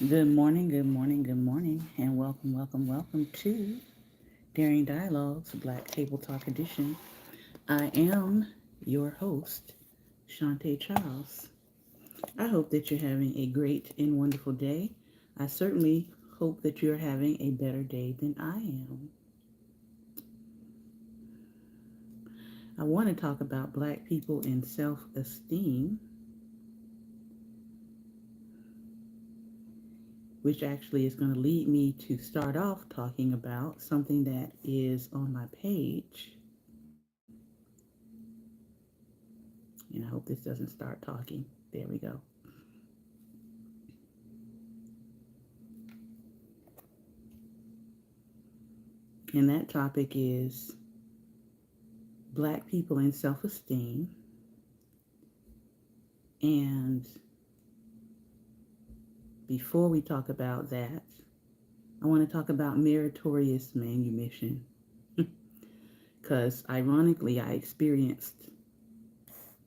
Good morning, good morning, good morning, and welcome, welcome, welcome to Daring Dialogues, Black Table Talk Edition. I am your host, Shantae Charles. I hope that you're having a great and wonderful day. I certainly hope that you're having a better day than I am. I want to talk about Black people and self-esteem, which actually is going to lead me to start off talking about something that is on my page. And I hope this doesn't start talking. There we go. And that topic is Black people and self-esteem. And before we talk about that, I want to talk about meritorious manumission. Because ironically, I experienced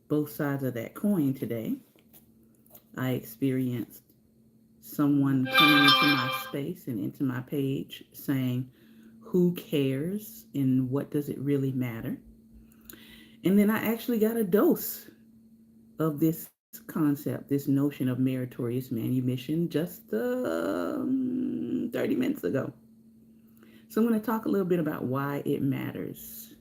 both sides of that coin today. I experienced someone coming into my space and into my page saying, who cares and what does it really matter? And then I actually got a dose of this concept, this notion of meritorious manumission just 30 minutes ago. So I'm going to talk a little bit about why it matters.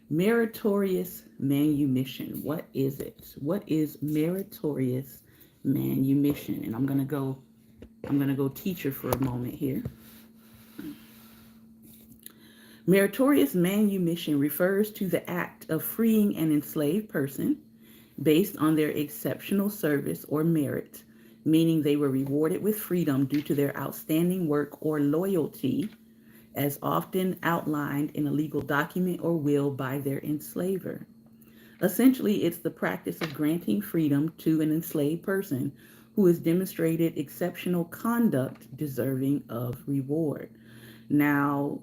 Meritorious manumission. What is it? What is meritorious manumission? And I'm going to go teacher for a moment here. Meritorious manumission refers to the act of freeing an enslaved person based on their exceptional service or merit, meaning they were rewarded with freedom due to their outstanding work or loyalty, as often outlined in a legal document or will by their enslaver. Essentially, it's the practice of granting freedom to an enslaved person who has demonstrated exceptional conduct deserving of reward. Now,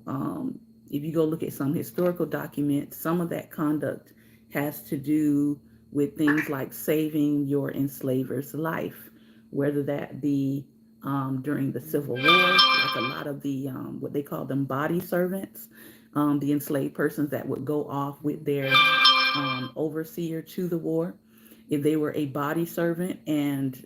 if you go look at some historical documents, some of that conduct has to do with things like saving your enslaver's life, whether that be during the Civil War, like a lot of the what they call them body servants, the enslaved persons that would go off with their overseer to the war. If they were a body servant and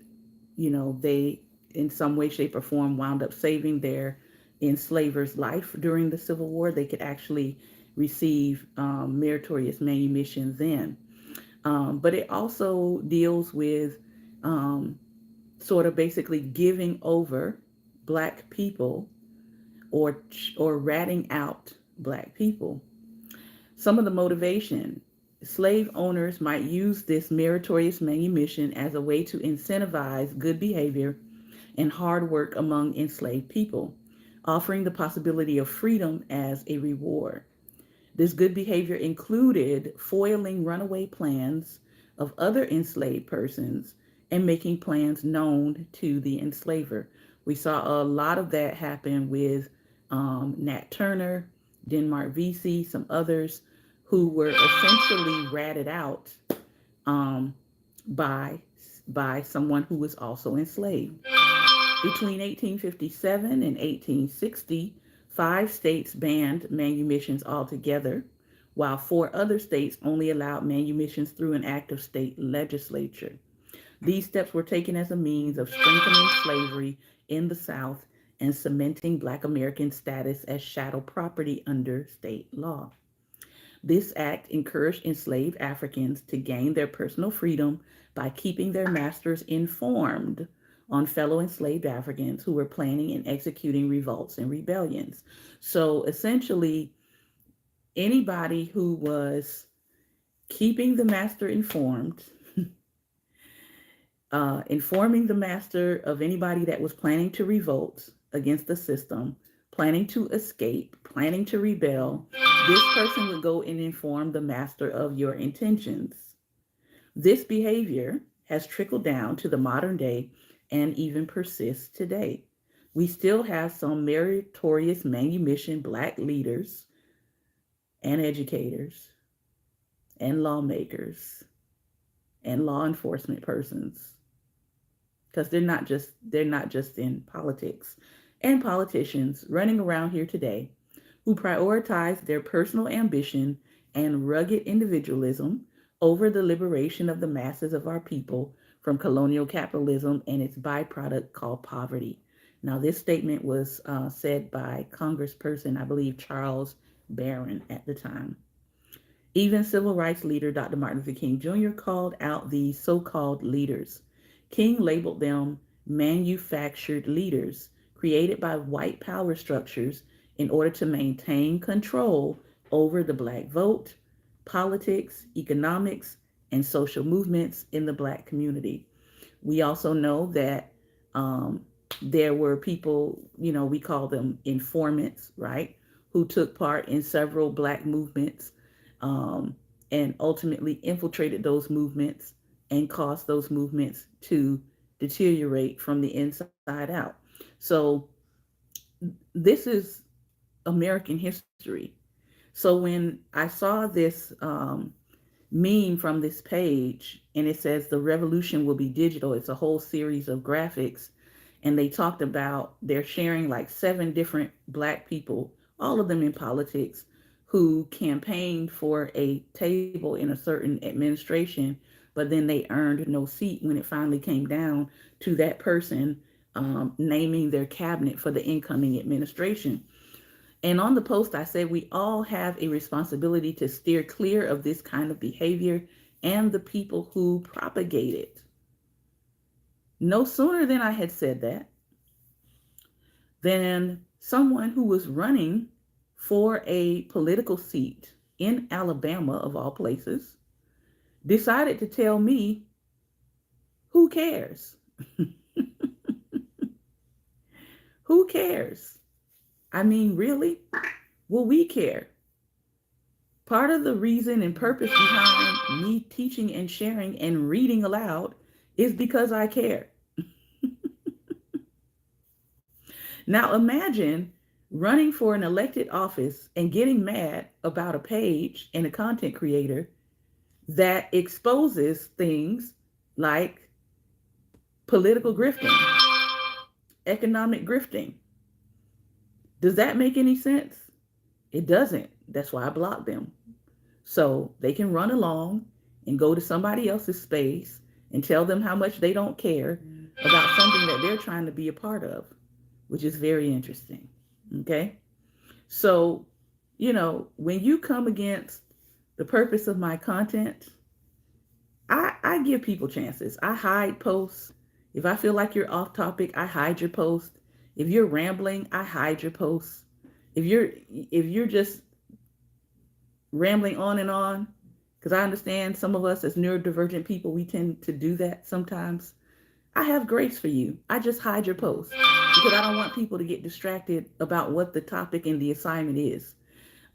they in some way, shape, or form wound up saving their enslaver's life during the Civil War, they could actually receive meritorious manumission then. But it also deals with sort of basically giving over Black people or ratting out Black people. Some of the motivation: slave owners might use this meritorious manumission as a way to incentivize good behavior and hard work among enslaved people, offering the possibility of freedom as a reward. This good behavior included foiling runaway plans of other enslaved persons and making plans known to the enslaver. We saw a lot of that happen with Nat Turner, Denmark Vesey, some others who were essentially ratted out um, by someone who was also enslaved. Between 1857 and 1860, 5 states banned manumissions altogether, while 4 other states only allowed manumissions through an act of state legislature. These steps were taken as a means of strengthening slavery in the South and cementing Black American status as chattel property under state law. This act encouraged enslaved Africans to gain their personal freedom by keeping their masters informed on fellow enslaved Africans who were planning and executing revolts and rebellions. So essentially, anybody who was keeping the master informed, informing the master of anybody that was planning to revolt against the system, planning to escape, planning to rebel, this person would go and inform the master of your intentions. This behavior has trickled down to the modern day and even persists today. We still have some meritorious manumission Black leaders and educators and lawmakers and law enforcement persons, because they're not just in politics, and politicians running around here today who prioritize their personal ambition and rugged individualism over the liberation of the masses of our people from colonial capitalism and its byproduct called poverty. Now, this statement was said by Congressperson, I believe, Charles Barron at the time. Even civil rights leader Dr. Martin Luther King Jr. called out these so called leaders. King labeled them manufactured leaders created by white power structures in order to maintain control over the black vote, politics, economics, and social movements in the black community. We also know that um, there were people, we call them informants, right, who took part in several black movements, um, and ultimately infiltrated those movements and caused those movements to deteriorate from the inside out. So, this is American history. So, when I saw this meme from this page and it says the revolution will be digital, it's a whole series of graphics, and they talked about they're sharing like 7 different black people, all of them in politics, who campaigned for a table in a certain administration, but then they earned no seat when it finally came down to that person naming their cabinet for the incoming administration. And on the post, I said we all have a responsibility to steer clear of this kind of behavior and the people who propagate it. No sooner than I had said that, than someone who was running for a political seat in Alabama, of all places, decided to tell me, who cares? Who cares? I mean, really? Well, we care. Part of the reason and purpose behind me teaching and sharing and reading aloud is because I care. Now imagine running for an elected office and getting mad about a page and a content creator that exposes things like political grifting, economic grifting. Does that make any sense? It doesn't. That's why I blocked them. So they can run along and go to somebody else's space and tell them how much they don't care about something that they're trying to be a part of, which is very interesting. Okay? So, when you come against the purpose of my content, I give people chances. I hide posts. If I feel like you're off topic, I hide your post. If you're rambling, I hide your posts. If you're just rambling on and on, because I understand some of us as neurodivergent people, we tend to do that sometimes. I have grace for you. I just hide your post because I don't want people to get distracted about what the topic and the assignment is.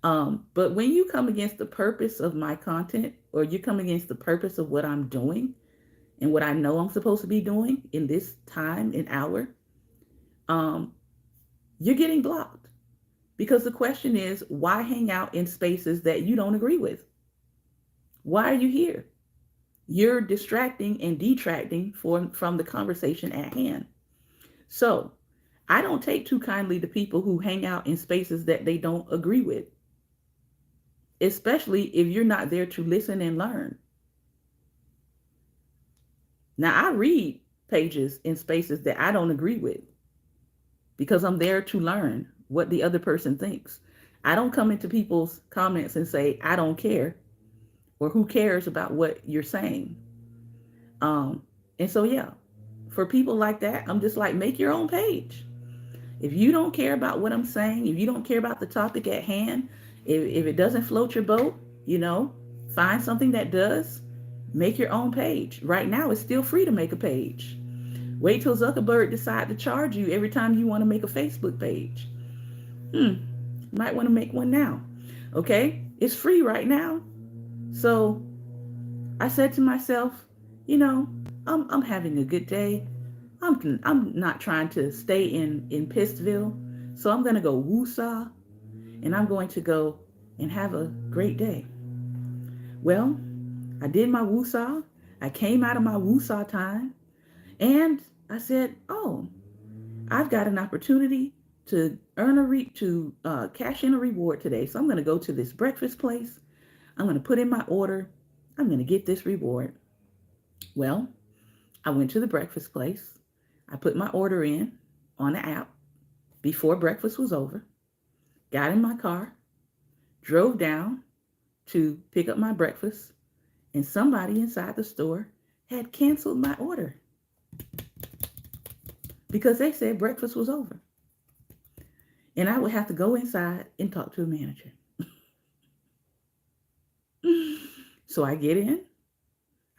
But when you come against the purpose of my content, or you come against the purpose of what I'm doing and what I know I'm supposed to be doing in this time and hour, you're getting blocked. Because the question is, why hang out in spaces that you don't agree with? Why are you here? You're distracting and detracting from the conversation at hand. So I don't take too kindly to people who hang out in spaces that they don't agree with, especially if you're not there to listen and learn. Now, I read pages in spaces that I don't agree with because I'm there to learn what the other person thinks. I don't come into people's comments and say, I don't care, or who cares about what you're saying. And so, yeah, for people like that, I'm just like, make your own page. If you don't care about what I'm saying, if you don't care about the topic at hand, if it doesn't float your boat, find something that does, make your own page. Right now, it's still free to make a page. Wait till Zuckerberg decide to charge you every time you want to make a Facebook page. Might want to make one now. Okay? It's free right now. So I said to myself, I'm having a good day. I'm not trying to stay in Pistville. So I'm going to go woosah, and I'm going to go and have a great day. Well, I did my woosah. I came out of my woosah time and I said, oh, I've got an opportunity to cash in a reward today. So I'm going to go to this breakfast place. I'm going to put in my order. I'm going to get this reward. Well, I went to the breakfast place. I put my order in on the app before breakfast was over, got in my car, drove down to pick up my breakfast, and somebody inside the store had canceled my order because they said breakfast was over. And I would have to go inside and talk to a manager. So I get in,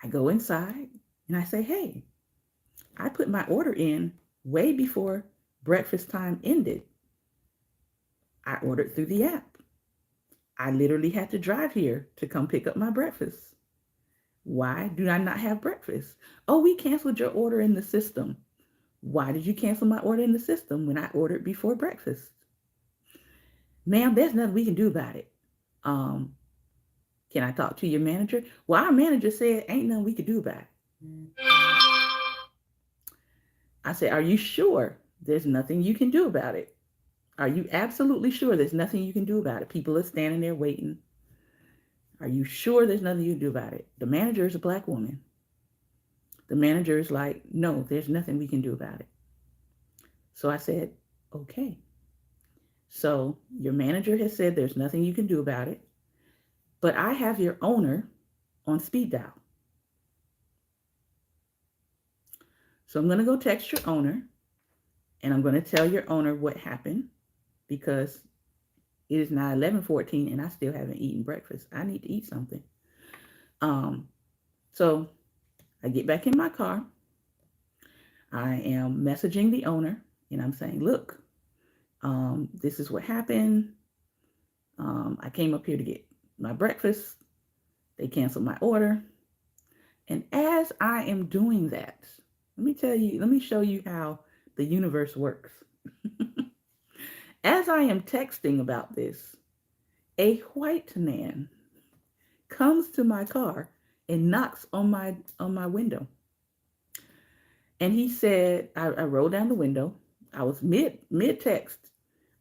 I go inside, and I say, hey, I put my order in way before breakfast time ended. I ordered through the app. I literally had to drive here to come pick up my breakfast. Why do I not have breakfast? Oh, we canceled your order in the system. Why did you cancel my order in the system when I ordered before breakfast? Ma'am, there's nothing we can do about it. Can I talk to your manager? Well, our manager said ain't nothing we could do about it. I said, are you sure there's nothing you can do about it? Are you absolutely sure there's nothing you can do about it? People are standing there waiting. Are you sure there's nothing you can do about it? The manager is a black woman. The manager is like, no, there's nothing we can do about it. So I said, okay. So your manager has said there's nothing you can do about it, but I have your owner on speed dial. So I'm going to go text your owner, and I'm going to tell your owner what happened, because it is now 11:14 and I still haven't eaten breakfast. I need to eat something. So I get back in my car. I am messaging the owner and I'm saying, look, this is what happened. I came up here to get my breakfast. They canceled my order. And as I am doing that, let me show you how the universe works. As I am texting about this, a white man comes to my car and knocks on my window. And he said, I rolled down the window. I was mid text.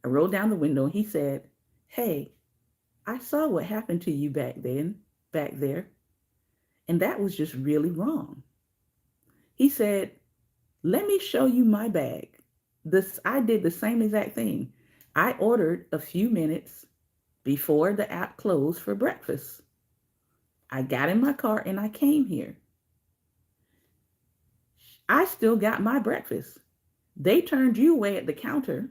I rolled down the window and he said, hey, I saw what happened to you back there. And that was just really wrong. He said, let me show you my bag. I did the same exact thing. I ordered a few minutes before the app closed for breakfast. I got in my car and I came here. I still got my breakfast. They turned you away at the counter.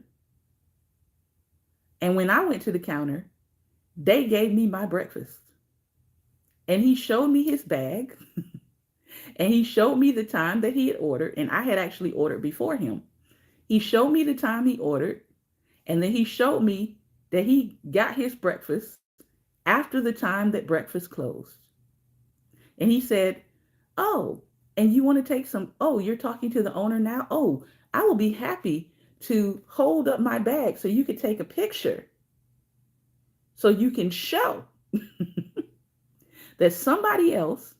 And when I went to the counter, they gave me my breakfast. And he showed me his bag. And he showed me the time that he had ordered. And I had actually ordered before him. He showed me the time he ordered. And then he showed me that he got his breakfast after the time that breakfast closed. And he said, oh, and you want to take some, oh, you're talking to the owner now? Oh, I will be happy to hold up my bag so you could take a picture. So you can show that somebody else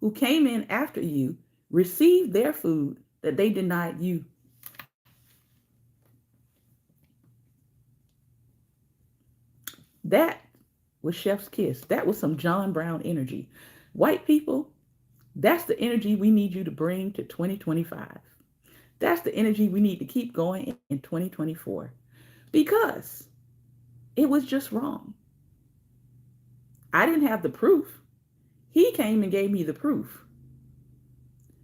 who came in after you received their food that they denied you. That was Chef's Kiss. That was some John Brown energy. White people, that's the energy we need you to bring to 2025. That's the energy we need to keep going in 2024, because it was just wrong. I didn't have the proof. He came and gave me the proof.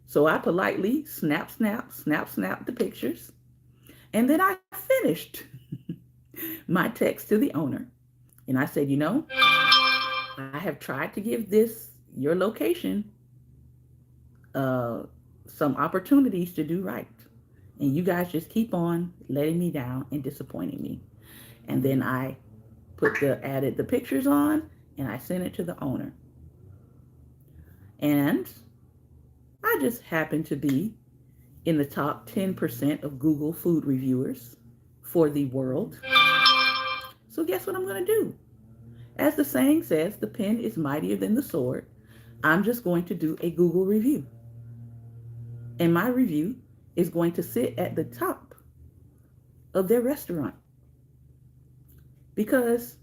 So I politely snap the pictures. And then I finished my text to the owner. And I said, I have tried to give your location, some opportunities to do right. And you guys just keep on letting me down and disappointing me. And then I added the pictures on and I sent it to the owner. And I just happened to be in the top 10% of Google food reviewers for the world. So guess what I'm going to do? As the saying says, the pen is mightier than the sword. I'm just going to do a Google review. And my review is going to sit at the top of their restaurant because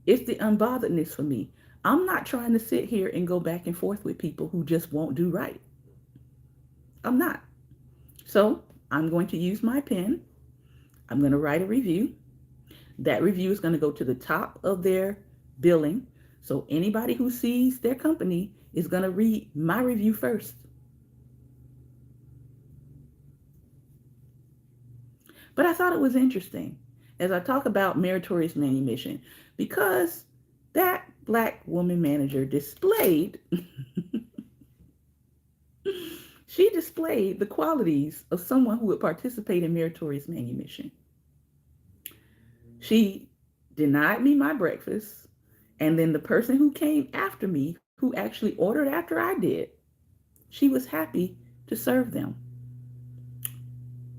it's the unbotheredness for me. I'm not trying to sit here and go back and forth with people who just won't do right. I'm not. So I'm going to use my pen. I'm going to write a review. That review is going to go to the top of their billing. So anybody who sees their company is going to read my review first. But I thought it was interesting as I talk about meritorious manumission because that black woman manager displayed she displayed the qualities of someone who would participate in meritorious manumission. She denied me my breakfast, and then the person who came after me, who actually ordered after I did, she was happy to serve them.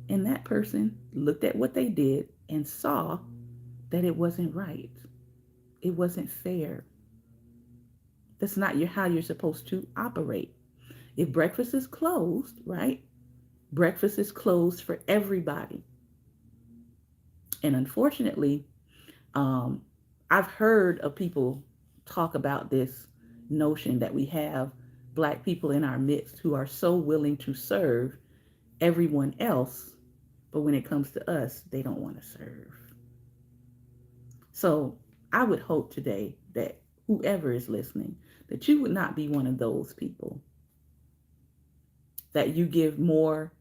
And that person looked at what they did and saw that it wasn't right. It wasn't fair. That's not how you're supposed to operate. If breakfast is closed, right? Breakfast is closed for everybody. And unfortunately, I've heard of people talk about this notion that we have black people in our midst who are so willing to serve everyone else, but when it comes to us, they don't want to serve. So I would hope today that whoever is listening, that you would not be one of those people, that you give more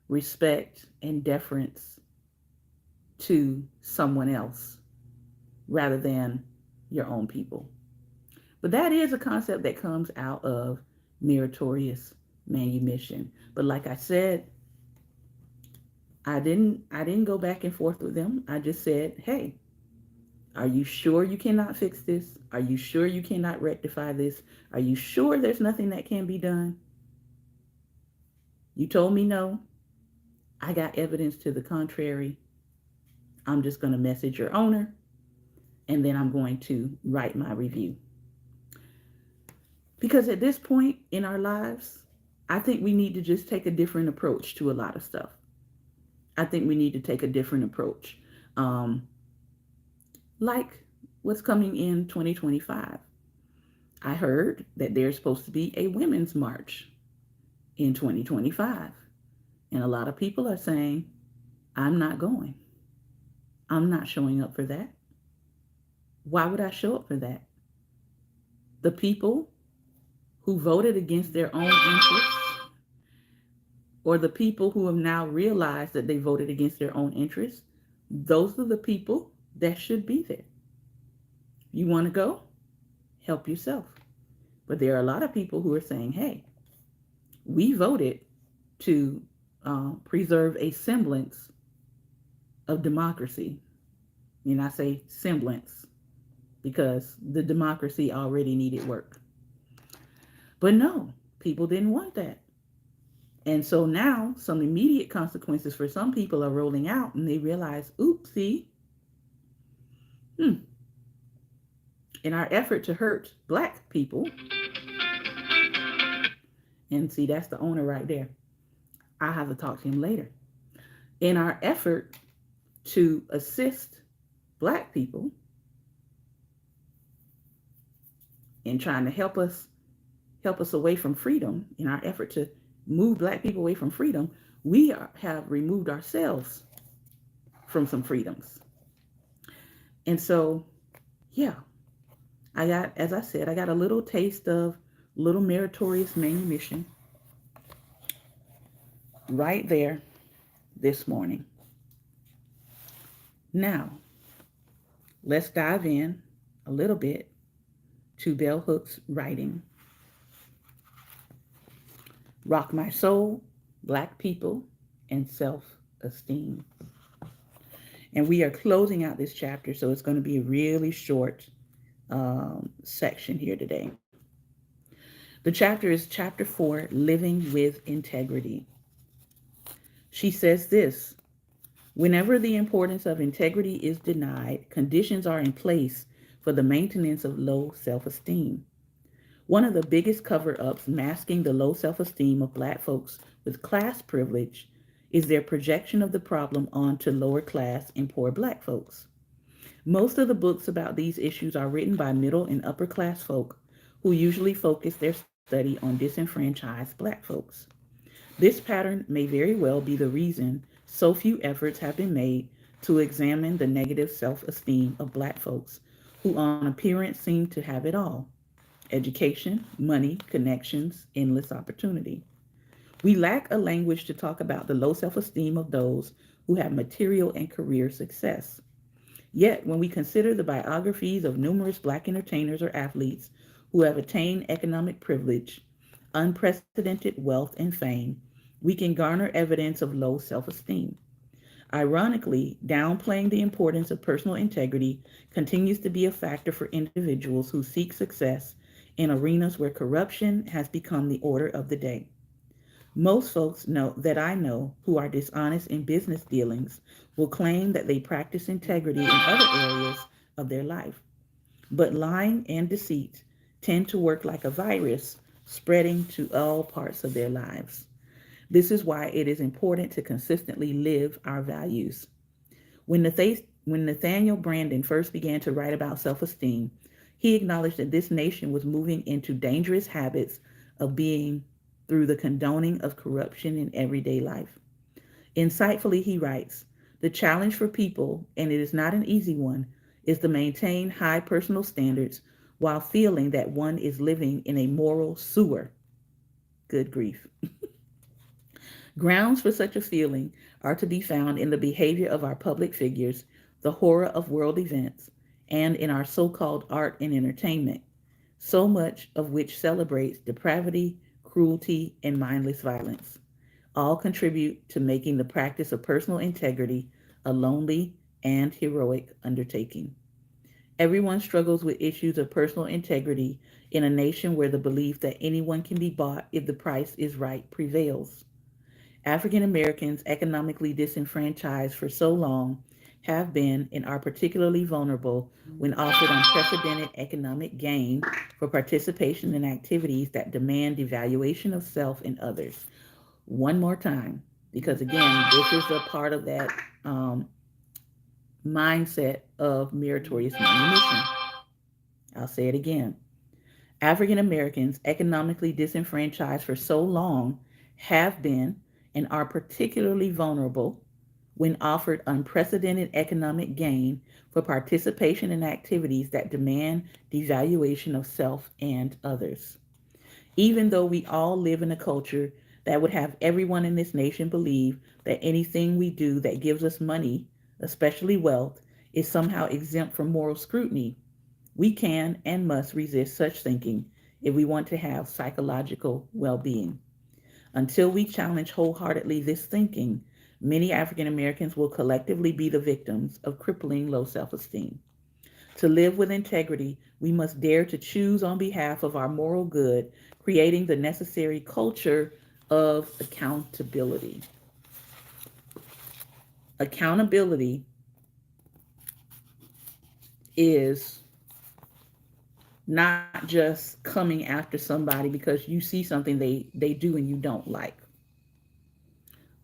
respect and deference to someone else rather than your own people. But that is a concept that comes out of meritorious manumission. But like I said, I didn't go back and forth with them. I just said, hey, are you sure you cannot fix this? Are you sure you cannot rectify this? Are you sure there's nothing that can be done? You told me no. I got evidence to the contrary. I'm just going to message your owner, and then I'm going to write my review. Because at this point in our lives, I think we need to just take a different approach to a lot of stuff. I think we need to take a different approach. Like what's coming in 2025. I heard that there's supposed to be a women's march in 2025. And a lot of people are saying, I'm not going. I'm not showing up for that. Why would I show up for that? The people who voted against their own interests, or the people who have now realized that they voted against their own interests, those are the people that should be there. You want to go? Help yourself. But there are a lot of people who are saying, hey, we voted to preserve a semblance of democracy. And I say semblance because the democracy already needed work. But no, people didn't want that. And so now some immediate consequences for some people are rolling out, and they realize, oopsie, in our effort to hurt black people, and see, that's the owner right there. I have to talk to him later. In our effort to assist black people in trying to help us away from freedom, in our effort to move black people away from freedom, we have removed ourselves from some freedoms. And so, yeah, as I said, I got a little taste of little meritorious manumission right there this morning. Now, let's dive in a little bit to Bell Hooks' writing. Rock My Soul, Black People, and Self-Esteem. And we are closing out this chapter, so it's going to be a really short section here today. The chapter is chapter 4, Living with Integrity. She says this: whenever the importance of integrity is denied, conditions are in place for the maintenance of low self-esteem. One of the biggest cover ups masking the low self esteem of Black folks with class privilege is their projection of the problem onto lower class and poor Black folks. Most of the books about these issues are written by middle and upper class folk who usually focus their study on disenfranchised Black folks. This pattern may very well be the reason so few efforts have been made to examine the negative self esteem of Black folks who, on appearance, seem to have it all: education, money, connections, endless opportunity. We lack a language to talk about the low self esteem of those who have material and career success. Yet, when we consider the biographies of numerous Black entertainers or athletes who have attained economic privilege, unprecedented wealth, and fame, we can garner evidence of low self esteem. Ironically, downplaying the importance of personal integrity continues to be a factor for individuals who seek success in arenas where corruption has become the order of the day. Most folks know that I know who are dishonest in business dealings will claim that they practice integrity in other areas of their life. But lying and deceit tend to work like a virus, spreading to all parts of their lives. This is why it is important to consistently live our values. When Nathaniel Branden first began to write about self esteem, he acknowledged that this nation was moving into dangerous habits of being through the condoning of corruption in everyday life. Insightfully, he writes, the challenge for people, and it is not an easy one, is to maintain high personal standards while feeling that one is living in a moral sewer. Good grief. Grounds for such a feeling are to be found in the behavior of our public figures, the horror of world events, and in our so called art and entertainment, so much of which celebrates depravity, cruelty, and mindless violence. All contribute to making the practice of personal integrity a lonely and heroic undertaking. Everyone struggles with issues of personal integrity in a nation where the belief that anyone can be bought if the price is right prevails. African Americans, economically disenfranchised for so long, have been and are particularly vulnerable when offered unprecedented economic gain for participation in activities that demand devaluation of self and others. One more time, because again, this is a part of that mindset of meritorious manumission. I'll say it again. African Americans, economically disenfranchised for so long, have been and are particularly vulnerable when offered unprecedented economic gain for participation in activities that demand devaluation of self and others. Even though we all live in a culture that would have everyone in this nation believe that anything we do that gives us money, especially wealth, is somehow exempt from moral scrutiny, we can and must resist such thinking if we want to have psychological well being. Until we challenge wholeheartedly this thinking, many African Americans will collectively be the victims of crippling low self esteem. To live with integrity, we must dare to choose on behalf of our moral good, creating the necessary culture of accountability. Accountability is not just coming after somebody because you see something they do and you don't like.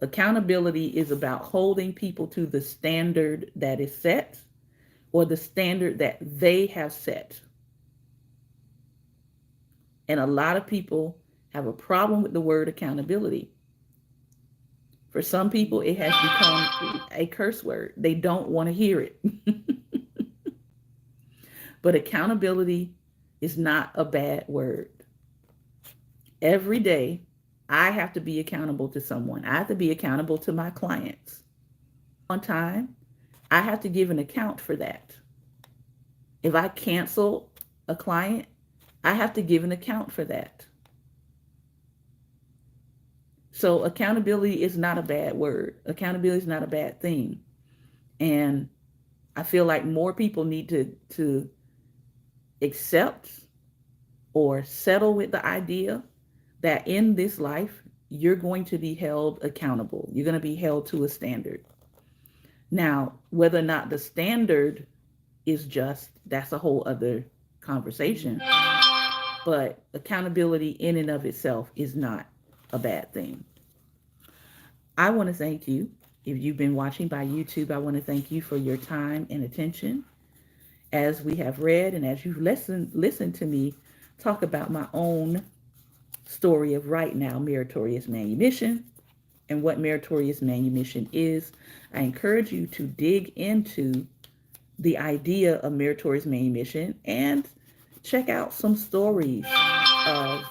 Accountability is about holding people to the standard that is set or the standard that they have set. And a lot of people have a problem with the word accountability. For some people, it has become a curse word. They don't want to hear it. But accountability is not a bad word. Every day, I have to be accountable to someone. I have to be accountable to my clients. On time, I have to give an account for that. If I cancel a client, I have to give an account for that. So accountability is not a bad word. Accountability is not a bad thing. And I feel like more people need to accept or settle with the idea that in this life, you're going to be held accountable. You're going to be held to a standard. Now, whether or not the standard is just, that's a whole other conversation. but accountability in and of itself is not a bad thing. I want to thank you. If you've been watching by YouTube, I want to thank you for your time and attention as we have read and as you've listened to me talk about my own story of right now meritorious manumission and what meritorious manumission is. I encourage you to dig into the idea of meritorious manumission and check out some stories of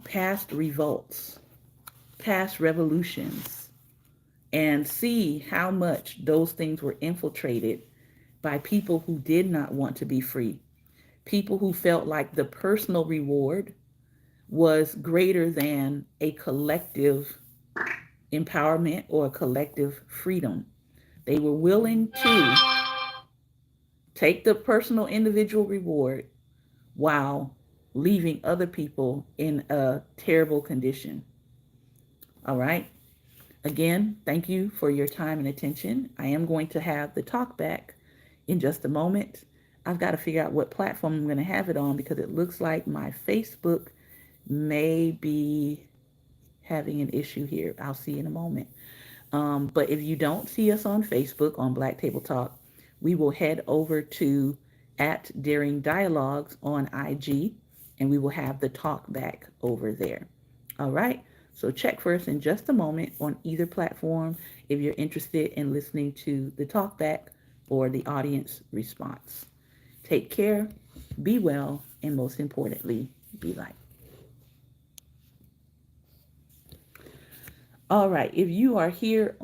past revolts, past revolutions, and see how much those things were infiltrated by people who did not want to be free, people who felt like the personal reward was greater than a collective empowerment or a collective freedom. They were willing to take the personal individual reward while leaving other people in a terrible condition. All right. Again, thank you for your time and attention. I am going to have the talk back in just a moment. I've got to figure out what platform I'm going to have it on because it looks like my Facebook may be having an issue here. I'll see in a moment. But if you don't see us on Facebook on Black Table Talk, we will head over to at Daring Dialogues on IG, and we will have the talk back over there. All right. So check for us in just a moment on either platform if you're interested in listening to the talk back or the audience response. Take care, be well, and most importantly, be light. All right. If you are here